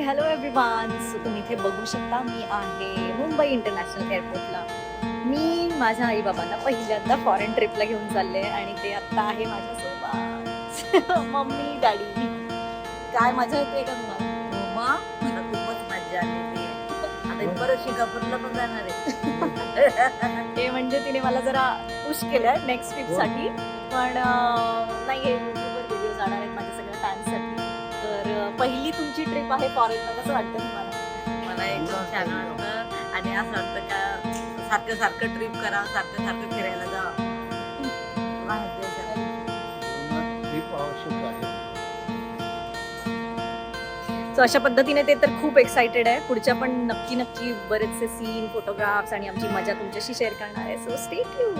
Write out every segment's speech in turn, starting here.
Hello everyone. So तुम्ही इथे बघू शकता मी आहे मुंबई इंटरनॅशनल एअरपोर्टला. मी माझ्या आई बाबांना पहिल्यांदा फॉरेन ट्रिपला घेऊन चालले आणि ते आता आहे माझ्यासोबत. मम्मी डॅडी, काय मजा येते का तुम्हाला? मला खूपच मजा आलेली आहे. आता परत शिकापूरला पण जाणार आहे. ते म्हणजे तिने मला जरा पुश केलंय नेक्स्ट ट्रिपसाठी, पण नाही हे युट्यूबवर व्हिडिओ जाणार आहेत माझ्या सगळ्या फॅन्ससाठी. तर पहिली तुमची ट्रिप आहे फॉरेनला, कसं वाटतं तुम्हाला? मला एकदम छान वाटतं आणि असं वाटतं का सारखं सारखं ट्रिप करावं, सारखं सारखं फिरायला जावं. बाहेर देशात. ट्रिप आवश्यक आहे. सो अशा पद्धतीने ते तर खूप एक्साइटेड आहे. पुढच्या पण नक्की बरेचसे सीन, फोटोग्राफ्स आणि आमची मजा तुमच्याशी शेअर करणार आहे. So stay tune.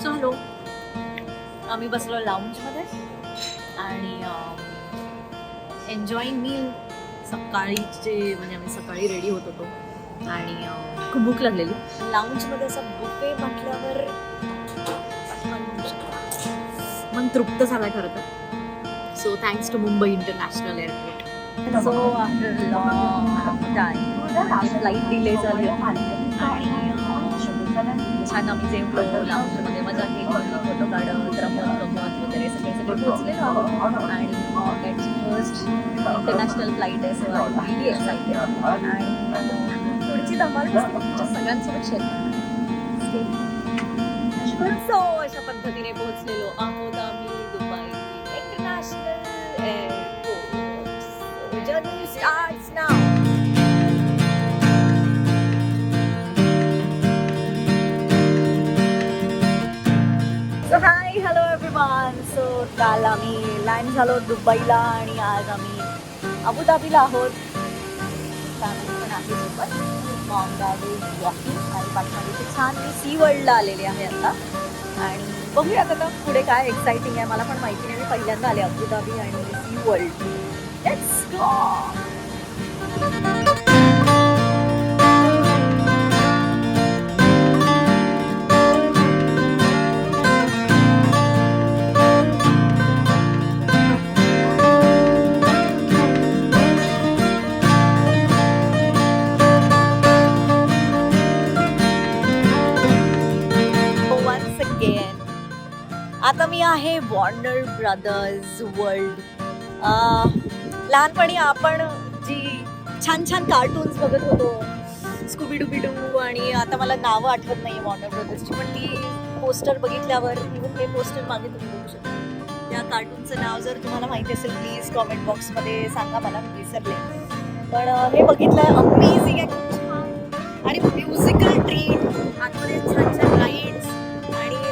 So hello, आम्ही बसलो लाऊंजमध्ये आणि एन्जॉईंग मील. सकाळीचे म्हणजे आम्ही सकाळी रेडी होत होतो आणि खूप भूक लागलेली. लाऊंजमध्ये असं बुफे म्हटल्यावर मन तृप्त झालाय खरं तर. So thanks to Mumbai international airport. So after long time flight delay झाली आणि छान आम्ही जेवलो लाऊंजमध्ये, मजा केली, फोटो काढत रमत वगैरे सगळे पोहोचलेलो आहोत. आणि दॅट्स फर्स्ट इंटरनॅशनल फ्लाईट आहे. So I am really excited आणि पुढची धमाल तुमच्या सगळ्यांसोबत शेअर करणार. सो अशा पद्धतीने पोहोचलेलो आहोत आम्ही Dubai international airport. Journey starts now. So hi, hello everyone. So काल आम्ही लँड झालो दुबईला आणि आज आम्ही अबुधाबीला आहोत. फॅमिली पण आहे सोबत. मॉम डॅड इज वॉकिंग आणि पाठीमागे इथे छान मी सी वर्ल्डला आलेले आहे आता. आणि बघूयात आता पुढे काय एक्साइटिंग आहे. मला पण माहिती नाही, मी पहिल्यांदा आले अबुधाबी आणि सी वर्ल्ड. Let's go. आता मी आहे वॉर्नर ब्रदर्स वर्ल्ड. लहानपणी आपण जी छान छान कार्टून्स बघत होतो, स्कूबी डूबी डू, आणि आता मला नावं आठवत नाही वॉर्नर ब्रदर्सची, पण ती पोस्टर बघितल्यावर, इव्हन हे पोस्टर मागे तुम्ही बघू शकता, त्या कार्टूनचं नाव जर तुम्हाला माहिती असेल प्लीज कॉमेंट बॉक्समध्ये सांगा मला, मी विसरले. पण हे बघितलं, अमेझिंग आहे, खूप छान आणि म्युझिकल ट्रीट, आतमध्ये छान छान लाईट्स आणि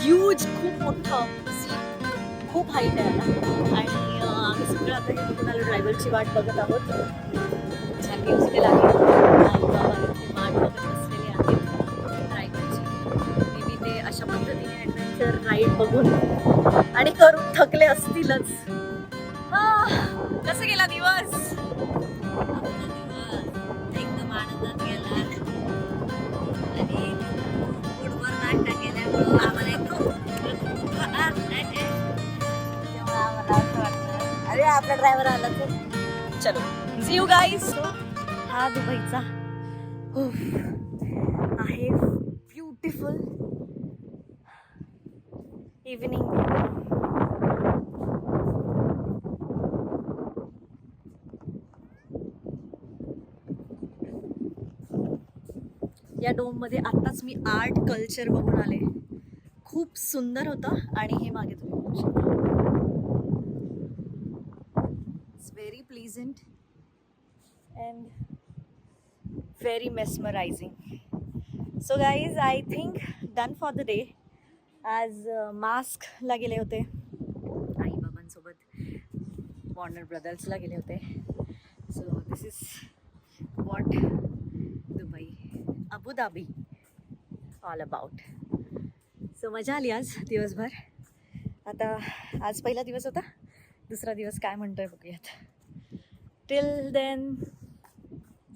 ह्यूज, खूप मोठं सीट, खूप हाईट आहे आता. आणि आम्ही सगळं आता हे बघून आलो, ड्रायव्हरची वाट बघत आहोत. छान म्युझिकल आहे. आई बाबा इथे वाट बघत बसलेले आहेत ड्रायव्हरची. मे बी ते अशा पद्धतीने ॲडव्हेंचर राईड बघून आणि करून थकले असतीलच. कसं गेला दिवस? एकदम आनंदात गेला आणि पोटभर नाश्ता केल्यामुळं आम्हाला एकदम आम्हाला असं वाटतं अरे आपला ड्रायव्हर आला तर. चलो सी यू गाईज. हा दुबईचा आहे ब्युटिफुल इव्हनिंग. या डोममध्ये आत्ताच मी आर्ट कल्चर बघून आले, खूप सुंदर होतं. आणि हे मागे तुम्ही बघू शकता, it's very pleasant and very mesmerising. So guys, I think done for the day. आज मास्कला गेले होते आई बाबांसोबत, वॉर्नर ब्रदर्सला गेले होते. So this is what Dubai, Abu Dhabi all about. So मजा आली आज दिवसभर. आता आज पहिला दिवस होता, दुसरा दिवस काय म्हणतोय बघूयात. Till then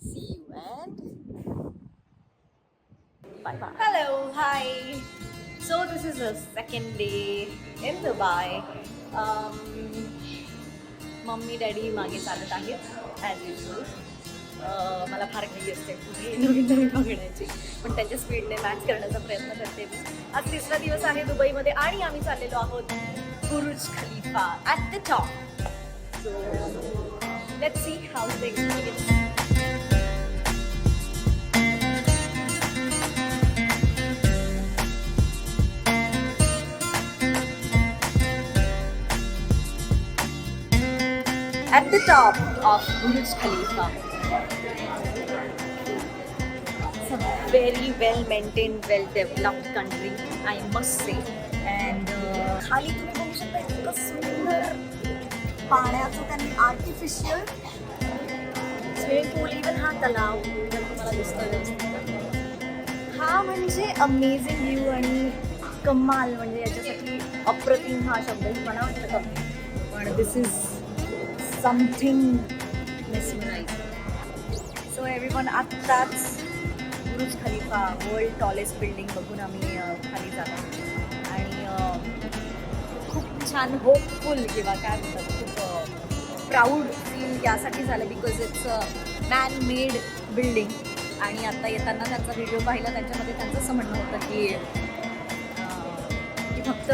see you and bye bye. Hello, hi. So this is the second day in Dubai. Mummy daddy मागे चालत आहेत ॲज युजल. मला फार घाई असते पुढे नवीन नवीन बघण्याची, पण त्यांच्या स्पीडने मॅच करण्याचा प्रयत्न करते मी. आज तिसरा दिवस आहे दुबईमध्ये आणि आम्ही चाललेलो आहोत Burj Khalifa at the top. So let's see how the experience. At the top of Burj Khalifa. It's a very well maintained, well developed country, I must say. And खाली तुम्ही बघू शकता इतकं सुंदर पाण्याचं त्यांनी आर्टिफिशियल स्विमिंग पूल, even हा तलाव जर तुम्हाला दिसतोय व्यवस्थित. हा म्हणजे अमेझिंग व्ह्यू आणि कमाल, म्हणजे याच्यासाठी अप्रतिम हा शब्दही मला वाटतं कमी, पण this is something mesmerising. So everyone, आत्ताच Burj Khalifa world tallest building बघून आम्ही खाली जातो आणि खूप छान होपफुल किंवा काय म्हणतात खूप प्राऊड फील यासाठी झालं because it's a man made building. आणि आता येताना त्यांचा व्हिडिओ पाहिला, त्यांच्यामध्ये त्यांचं असं म्हणणं होतं की फक्त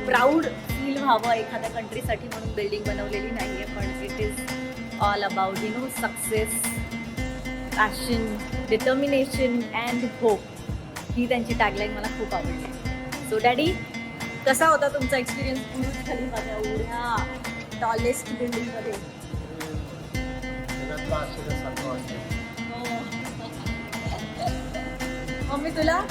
प्राऊड फील व्हावं एखाद्या कंट्रीसाठी म्हणून बिल्डिंग बनवलेली नाही आहे, पण it is all about success, passion, determination and hope. ही त्यांची टॅगलाईन मला खूप आवडली. सो डॅडी, कसा होता तुमचा एक्सपिरियन्स बुर्ज खलिफाच्या एवढ्या टॉलेस्ट बिल्डिंगमध्ये? मम्मी तुला?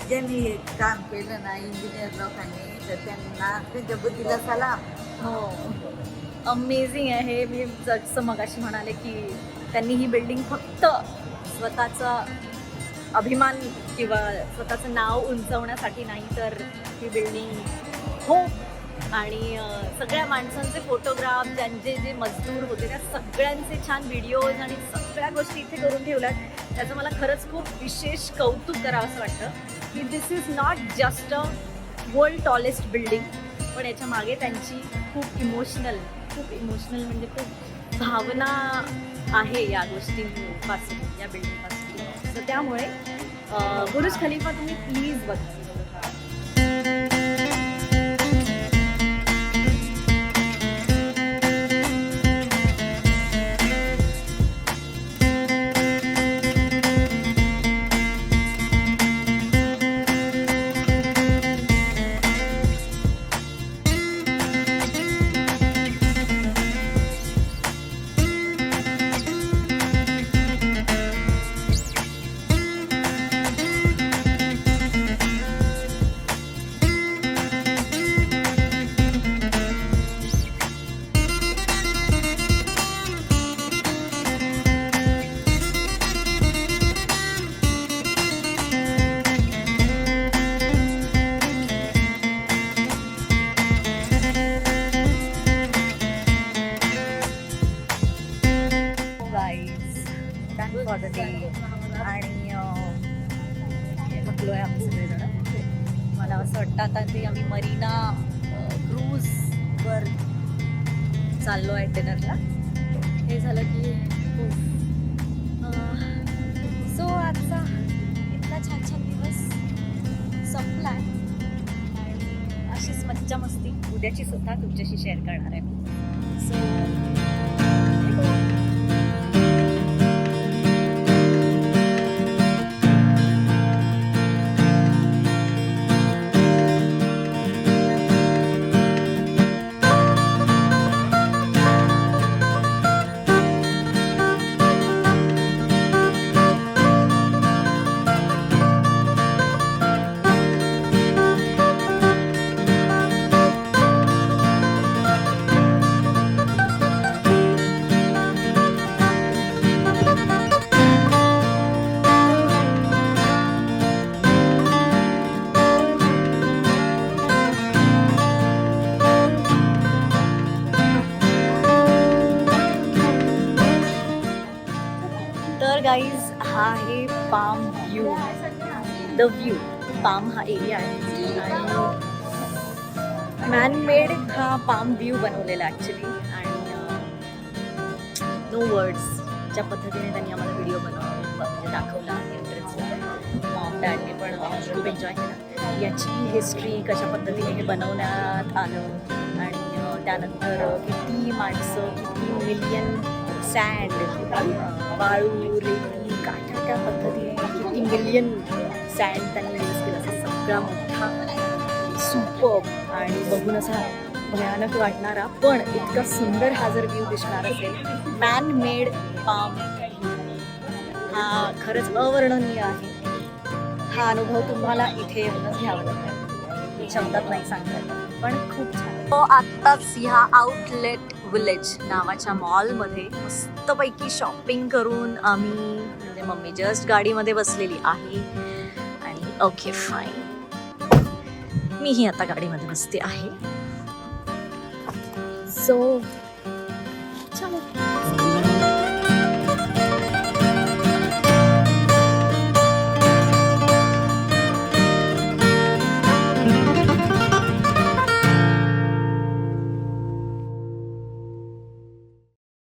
ज्यांनी हे काम केलं ना इंजिनियर लोकांनी, तर त्यांना त्यांच्या बुद्धीला सलाम. हो, अमेझिंग आहे. मी जसं मगाशी म्हणाले की त्यांनी ही बिल्डिंग फक्त स्वतःचा अभिमान किंवा स्वतःचं नाव उंचवण्यासाठी नाही, तर ही बिल्डिंग होप आणि सगळ्या माणसांचे फोटोग्राफ, ज्यांचे जे मजदूर होते त्या सगळ्यांचे छान व्हिडिओज आणि सगळ्या गोष्टी इथे करून ठेवल्यात. त्याचं मला खरंच खूप विशेष कौतुक करावं असं वाटतं की this is not just a world tallest building, पण याच्या मागे त्यांची खूप इमोशनल म्हणजे खूप भावना आहे या गोष्टींपासून, या बिल्डिंगपासून. तर त्यामुळे बुर्ज खलिफा तुम्ही प्लीज बघा. फॉर द डे आणि थकलो आहे आम्ही सगळेजण. मला असं वाटतं आता ते आम्ही मरीना क्रूजवर चाललो आहे डिनरला. हे झालं की सो आजचा इतका छान छान दिवस संपला आहे आणि अशीच मज्जा मस्ती उद्याची सुद्धा तुमच्याशी शेअर करणार आहे. सो गाईज, हा आहे palm view. The view palm हा एरिया आहे मॅनमेड हा पाम व्ह्यू बनवलेला ॲक्च्युली आणि नो वर्ड्स ज्या पद्धतीने त्यांनी आम्हाला व्हिडिओ म्हणजे दाखवला एंट्रन्सला मॉम डॅडने पण खूप एन्जॉय केला. याची हिस्ट्री कशा पद्धतीने हे बनवण्यात आलं आणि त्यानंतर किती माणसं किती मिलियन सँड वाळू रेती काय काय त्या पद्धतीने किती मिलियन सँड त्यांनी यूज केलं असा सगळा मोठा सुपर आणि बघून असा भयानक वाटणारा पण इतका सुंदर हा जर व्ह्यू दिसणार असेल मॅन मेड पाम हा खरंच अवर्णनीय आहे. हा अनुभव तुम्हाला इथे येऊनच घ्यावा लागेल, शब्दात नाही सांगता येत पण खूप छान. आत्ताच ह्या आउटलेट विलेज नावाच्या मॉलमध्ये मस्तपैकी शॉपिंग करून आम्ही म्हणजे मम्मी जस्ट गाडीमध्ये बसलेली आहे आणि ओके फाईन मीही आता गाडीमध्ये बसते आहे. सो चलो